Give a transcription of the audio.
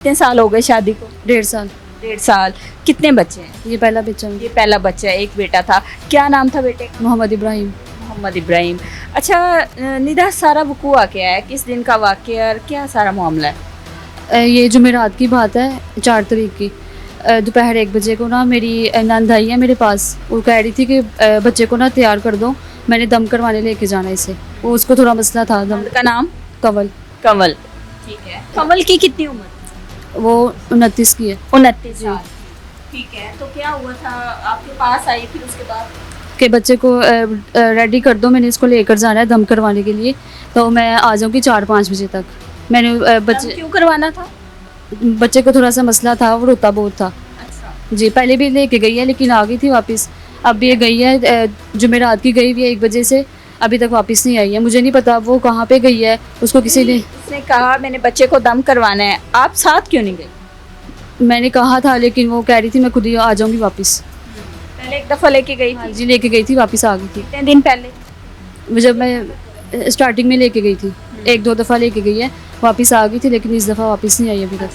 कितने साल हो गए शादी को? 1.5 साल। 1.5 साल। कितने बच्चे हैं? ये पहला बच्चा है। ये पहला बच्चा है, एक बेटा था। क्या नाम था बेटे का? मोहम्मद इब्राहिम। मोहम्मद इब्राहिम। अच्छा, निदा सारा वकूआ क्या है, किस दिन का वाक़या और क्या सारा मामला है? ये जुमेरात की बात है, 4 तारीख की। दोपहर 1 बजे को ना मेरी नंद आई है मेरे पास। वो कह रही थी कि बच्चे को ना तैयार कर दो, मैंने दम करवाने लेके जाना है इसे। वो उसको थोड़ा मसला था दम नंद का नाम? कवल। कमल। ठीक है। कमल की कितनी उम्र? वो 29 की है। 29 साल। ठीक है, तो क्या हुआ था, आपके पास आई फिर उसके बाद? कि बच्चे को रेडी कर दो, मैंने इसको लेकर जाना है दम करवाने के लिए, तो मैं आ जाऊँगी 4-5 बजे तक। मैंने दम बच्चे क्यों करवाना था? बच्चे को थोड़ा सा मसला था, वो रोता बहुत था। अच्छा। जी, पहले भी लेके गई है लेकिन आ गई थी वापस। अब ये गई है, जुमेरात की गई हुई है 1 बजे से, अभी तक वापस नहीं आई है। मुझे नहीं पता वो कहाँ पे गई है, उसको किसी ने। उसने कहा मैंने बच्चे को दम करवाना है, आप साथ क्यों नहीं गए? मैंने कहा था लेकिन वो कह रही थी मैं खुद ही आ जाऊँगी वापस। पहले एक दफ़ा लेके गई हाँ थी। जी, लेके गई थी, वापस आ गई थी। कितने दिन पहले? जब मैं स्टार्टिंग में लेके गई थी, 1-2 दफ़ा लेके गई है, वापस आ गई थी लेकिन इस दफ़ा वापस नहीं आई अभी तक।